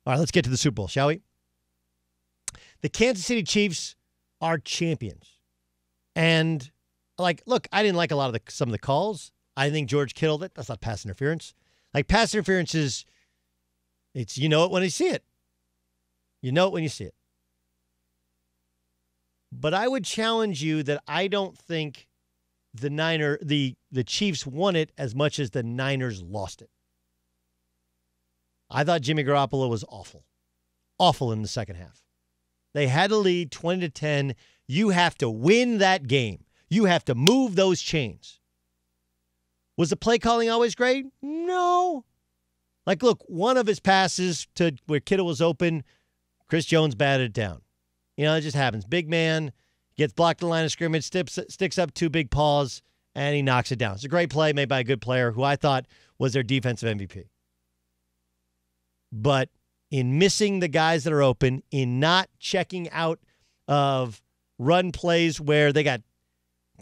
All right, let's get to the Super Bowl, shall we? The Kansas City Chiefs are champions. And, look, I didn't like a lot of some of the calls. I think George Kittle, that's not pass interference. Pass interference is, you know it when you see it. You know it when you see it. But I would challenge you that I don't think the Chiefs won it as much as the Niners lost it. I thought Jimmy Garoppolo was awful. Awful in the second half. They had a lead 20-10. You have to win that game. You have to move those chains. Was the play calling always great? No. Look, one of his passes to where Kittle was open, Chris Jones batted it down. It just happens. Big man gets blocked in the line of scrimmage, sticks up two big paws, and he knocks it down. It's a great play made by a good player who I thought was their defensive MVP. But in missing the guys that are open, in not checking out of run plays where the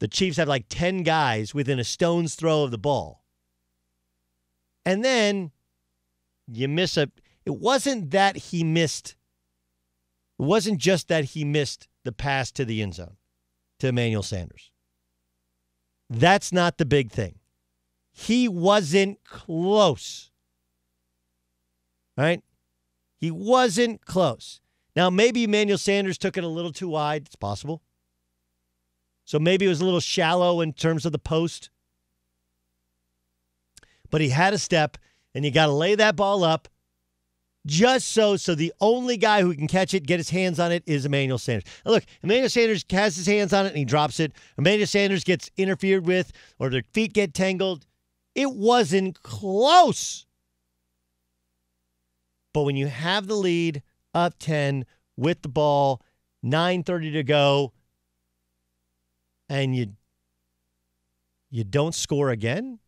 Chiefs have 10 guys within a stone's throw of the ball. And then you miss it wasn't that he missed. It wasn't just that he missed the pass to the end zone to Emmanuel Sanders. That's not the big thing. He wasn't close. Right? He wasn't close. Now, maybe Emmanuel Sanders took it a little too wide. It's possible. So maybe it was a little shallow in terms of the post. But he had a step, and you got to lay that ball up just so the only guy who can catch it, get his hands on it, is Emmanuel Sanders. Now look, Emmanuel Sanders has his hands on it, and he drops it. Emmanuel Sanders gets interfered with, or their feet get tangled. It wasn't close. But when you have the lead up 10 with the ball, 9:30 to go, and you don't score again,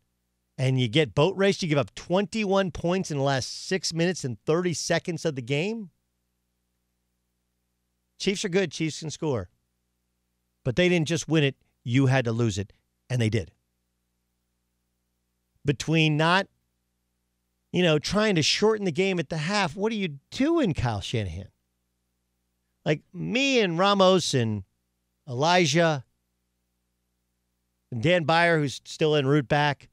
and you get boat raced, you give up 21 points in the last 6 minutes and 30 seconds of the game. Chiefs are good. Chiefs can score. But they didn't just win it. You had to lose it, and they did. Between not trying to shorten the game at the half, what are you doing, Kyle Shanahan? Me and Ramos and Elijah and Dan Byer, who's still en route back,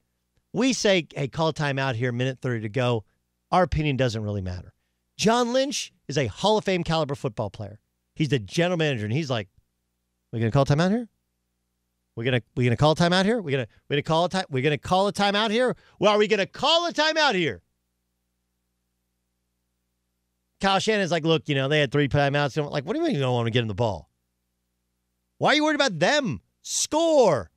we say, hey, call a timeout here, minute 30 to go. Our opinion doesn't really matter. John Lynch is a Hall of Fame caliber football player. He's the general manager, and he's like, we're going to call a timeout here? We're gonna call a timeout here? We're gonna call a timeout here? Well, are we gonna call a timeout here? Kyle Shannon's like, look, they had 3 timeouts. What do you mean you don't want to get him the ball? Why are you worried about them? Score.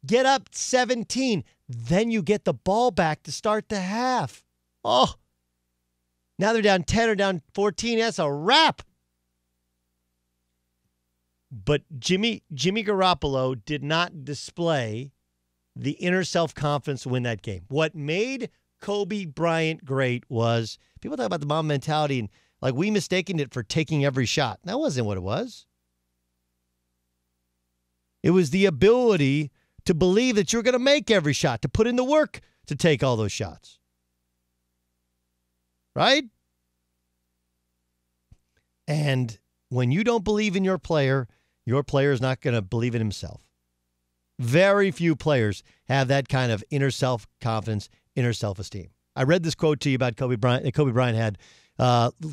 Get up 17. Then you get the ball back to start the half. Oh, now they're down 10 or down 14. That's a wrap. But Jimmy Garoppolo did not display the inner self-confidence to win that game. What made Kobe Bryant great was people talk about the mom mentality and we mistaken it for taking every shot. That wasn't what it was. It was the ability to believe that you're going to make every shot, to put in the work to take all those shots. Right? And when you don't believe in your player is not going to believe in himself. Very few players have that kind of inner self-confidence, inner self-esteem. I read this quote to you about Kobe Bryant that Kobe Bryant had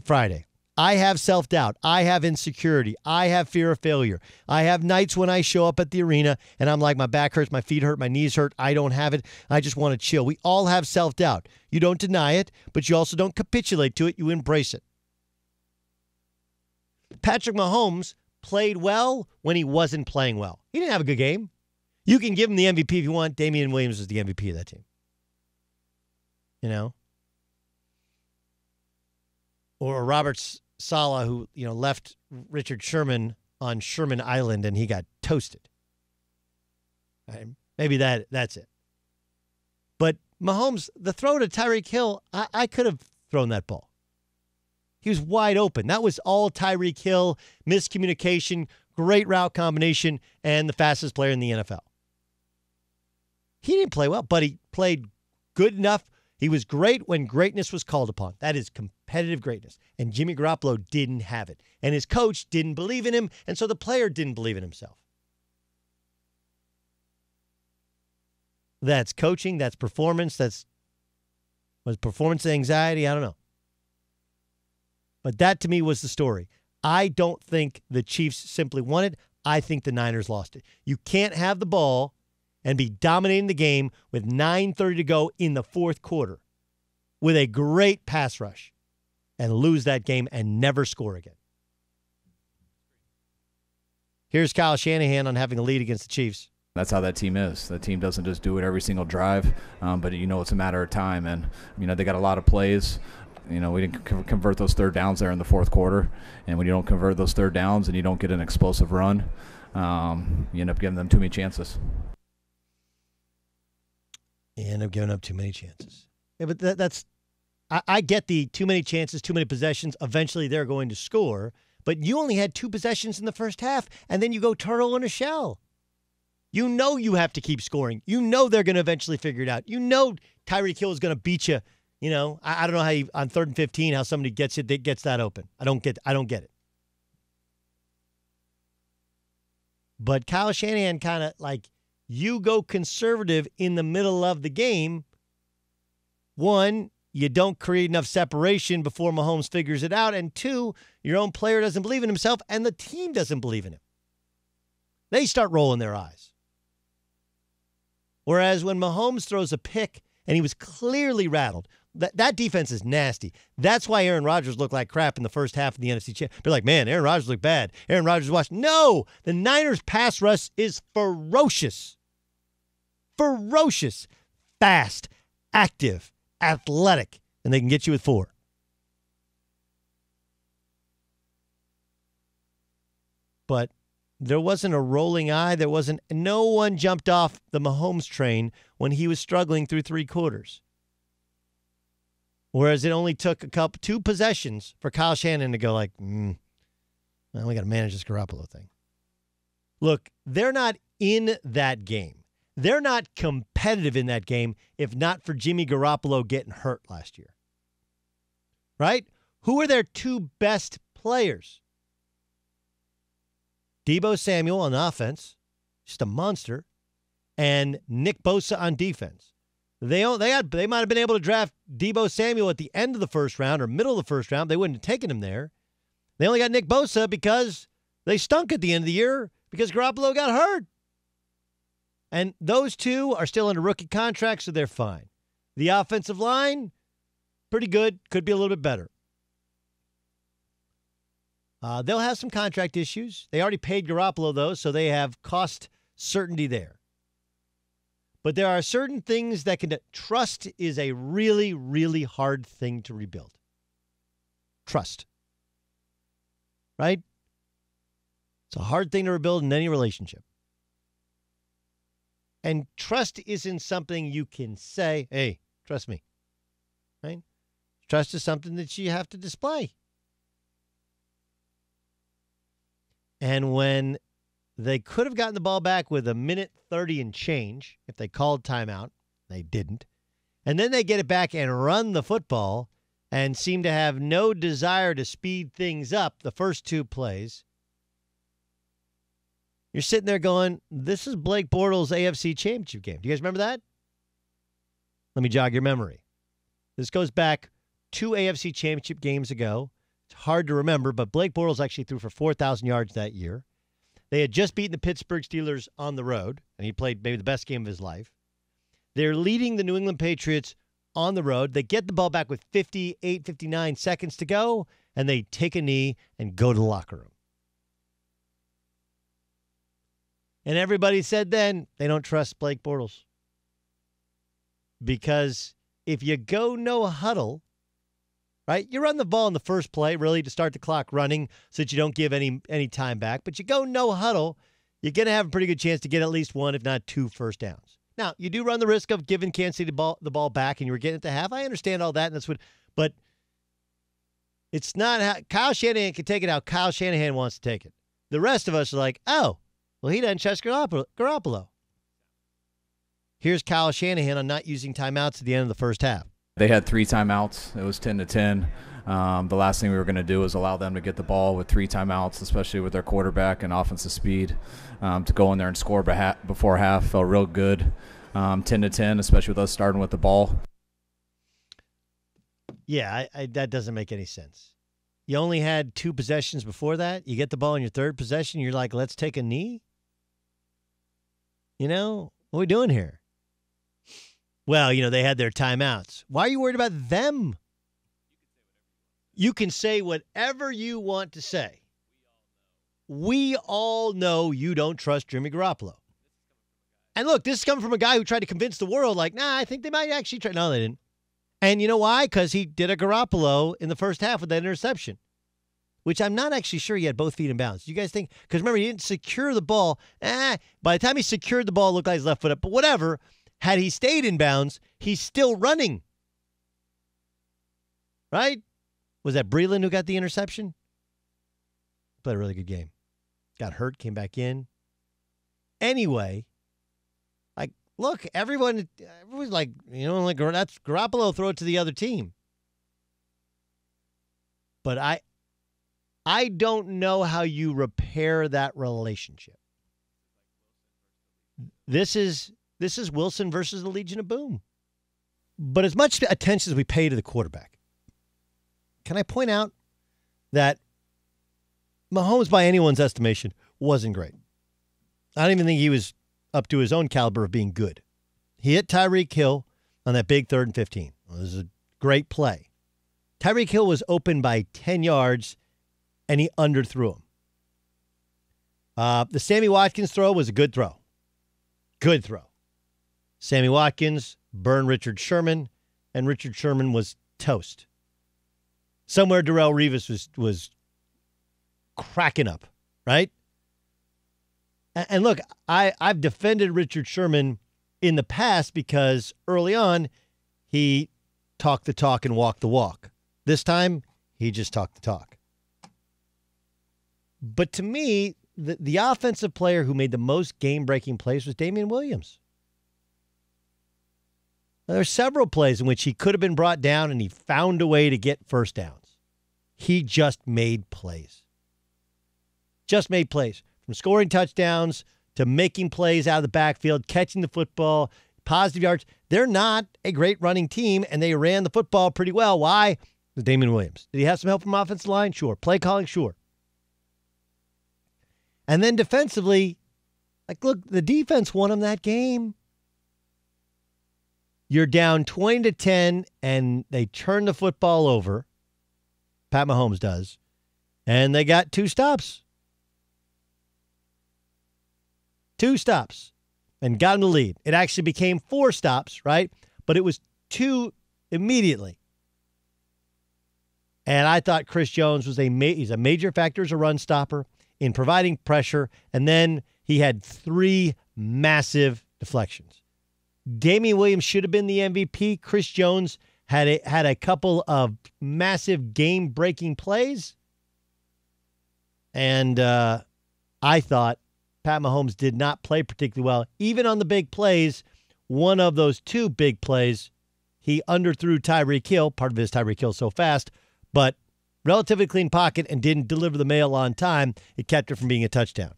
Friday. I have self-doubt. I have insecurity. I have fear of failure. I have nights when I show up at the arena and I'm like, my back hurts, my feet hurt, my knees hurt. I don't have it. I just want to chill. We all have self-doubt. You don't deny it, but you also don't capitulate to it. You embrace it. Patrick Mahomes played well when he wasn't playing well. He didn't have a good game. You can give him the MVP if you want. Damien Williams was the MVP of that team. Or Robert Saleh, who left Richard Sherman on Sherman Island and he got toasted. Right? Maybe that's it. But Mahomes, the throw to Tyreek Hill, I could have thrown that ball. He was wide open. That was all Tyreek Hill, miscommunication, great route combination, and the fastest player in the NFL. He didn't play well, but he played good enough. He was great when greatness was called upon. That is competitive greatness. And Jimmy Garoppolo didn't have it. And his coach didn't believe in him, and so the player didn't believe in himself. That's coaching. That's performance. Was performance anxiety? I don't know. But that, to me, was the story. I don't think the Chiefs simply won it. I think the Niners lost it. You can't have the ball and be dominating the game with 9:30 to go in the fourth quarter with a great pass rush and lose that game and never score again. Here's Kyle Shanahan on having a lead against the Chiefs. That's how that team is. That team doesn't just do it every single drive, but it's a matter of time. And, they got a lot of plays. We didn't convert those third downs there in the fourth quarter. And when you don't convert those third downs and you don't get an explosive run, you end up giving them too many chances. You end up giving up too many chances. Yeah, but that's I get the too many chances, too many possessions. Eventually they're going to score. But you only had 2 possessions in the first half, and then you go turtle in a shell. You know you have to keep scoring. You know they're going to eventually figure it out. You know Tyreek Hill is going to beat you. I don't know how on 3rd and 15 how somebody gets that open. I don't get it. But Kyle Shanahan kind of you go conservative in the middle of the game. One, you don't create enough separation before Mahomes figures it out. And 2, your own player doesn't believe in himself and the team doesn't believe in him. They start rolling their eyes. Whereas when Mahomes throws a pick and he was clearly rattled, that defense is nasty. That's why Aaron Rodgers looked like crap in the first half of the NFC Championship. They're like, man, Aaron Rodgers looked bad. Aaron Rodgers watched. No, the Niners pass rush is ferocious. Ferocious, fast, active, athletic, and they can get you with 4. But there wasn't a rolling eye. No one jumped off the Mahomes train when he was struggling through 3 quarters. Whereas it only took 2 possessions for Kyle Shanahan to go we got to manage this Garoppolo thing. Look, they're not in that game. They're not competitive in that game if not for Jimmy Garoppolo getting hurt last year. Right? Who are their 2 best players? Deebo Samuel on offense, just a monster, and Nick Bosa on defense. They might have been able to draft Deebo Samuel at the end of the first round or middle of the first round. They wouldn't have taken him there. They only got Nick Bosa because they stunk at the end of the year because Garoppolo got hurt. And those 2 are still under rookie contracts, so they're fine. The offensive line, pretty good. Could be a little bit better. They'll have some contract issues. They already paid Garoppolo, though, so they have cost certainty there. But there are certain things that trust is a really, really hard thing to rebuild. Trust. Right? It's a hard thing to rebuild in any relationship. And trust isn't something you can say, hey, trust me. Right? Trust is something that you have to display. And when they could have gotten the ball back with 1:30 and change, if they called timeout, they didn't. And then they get it back and run the football and seem to have no desire to speed things up the first 2 plays. You're sitting there going, this is Blake Bortles' AFC Championship game. Do you guys remember that? Let me jog your memory. This goes back 2 AFC Championship games ago. It's hard to remember, but Blake Bortles actually threw for 4,000 yards that year. They had just beaten the Pittsburgh Steelers on the road, and he played maybe the best game of his life. They're leading the New England Patriots on the road. They get the ball back with 58, 59 seconds to go, and they take a knee and go to the locker room. And everybody said then they don't trust Blake Bortles. Because if you go no huddle, right, you run the ball in the first play, really, to start the clock running so that you don't give any time back. But you go no huddle, you're going to have a pretty good chance to get at least 1, if not 2 first downs. Now, you do run the risk of giving Kansas City the ball back, and you were getting it to half. I understand all that, and that's what, but it's not how Kyle Shanahan can take it how Kyle Shanahan wants to take it. The rest of us are like, oh, well, he doesn't trust Garoppolo. Here's Kyle Shanahan on not using timeouts at the end of the first half. They had 3 timeouts. It was 10-10. The last thing we were going to do was allow them to get the ball with 3 timeouts, especially with their quarterback and offensive speed. To go in there and score before half felt real good. 10-10, especially with us starting with the ball. Yeah, that doesn't make any sense. You only had 2 possessions before that. You get the ball in your 3rd possession. You're like, let's take a knee? What are we doing here? Well, they had their timeouts. Why are you worried about them? You can say whatever you want to say. We all know you don't trust Jimmy Garoppolo. And look, this is coming from a guy who tried to convince the world, like, I think they might actually try. No, they didn't. And you know why? Because he did a Garoppolo in the first half with that interception, which I'm not actually sure he had both feet in bounds. You guys think? Because remember, he didn't secure the ball. By the time he secured the ball, it looked like his left foot up. But whatever. Had he stayed in bounds, he's still running. Right? Was that Breland who got the interception? Played a really good game. Got hurt, came back in. Anyway, look, everyone's like, that's Garoppolo, throw it to the other team. But I don't know how you repair that relationship. This is Wilson versus the Legion of Boom. But as much attention as we pay to the quarterback, can I point out that Mahomes, by anyone's estimation, wasn't great. I don't even think he was up to his own caliber of being good. He hit Tyreek Hill on that big 3rd and 15. It was a great play. Tyreek Hill was open by 10 yards, and he underthrew him. The Sammy Watkins throw was a good throw. Good throw. Sammy Watkins burned Richard Sherman, and Richard Sherman was toast. Somewhere Darrelle Revis was cracking up, right? And look, I've defended Richard Sherman in the past because early on he talked the talk and walked the walk. This time he just talked the talk. But to me, the offensive player who made the most game-breaking plays was Damien Williams. There are several plays in which he could have been brought down and he found a way to get first downs. He just made plays. Just made plays. From scoring touchdowns to making plays out of the backfield, catching the football, positive yards. They're not a great running team, and they ran the football pretty well. Why? With Damien Williams. Did he have some help from offensive line? Sure. Play calling? Sure. And then defensively, look, the defense won him that game. You're down 20-10, and they turn the football over. Pat Mahomes does. And they got 2 stops. 2 stops. And got him the lead. It actually became 4 stops, right? But it was 2 immediately. And I thought Chris Jones was he's a major factor as a run stopper in providing pressure. And then he had 3 massive deflections. Damien Williams should have been the MVP. Chris Jones had a couple of massive game-breaking plays. And I thought Pat Mahomes did not play particularly well. Even on the big plays, one of those 2 big plays, he underthrew Tyreek Hill. Part of his Tyreek Hill so fast, but relatively clean pocket and didn't deliver the mail on time. It kept it from being a touchdown.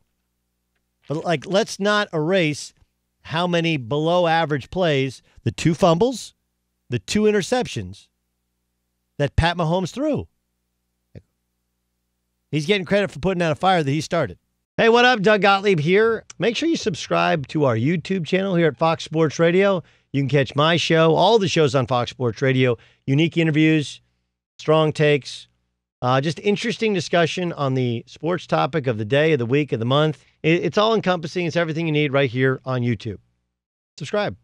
But let's not erase how many below-average plays, the 2 fumbles, the 2 interceptions that Pat Mahomes threw. He's getting credit for putting out a fire that he started. Hey, what up? Doug Gottlieb here. Make sure you subscribe to our YouTube channel here at Fox Sports Radio. You can catch my show, all the shows on Fox Sports Radio, unique interviews, strong takes, just interesting discussion on the sports topic of the day, of the week, of the month. It's all encompassing. It's everything you need right here on YouTube. Subscribe.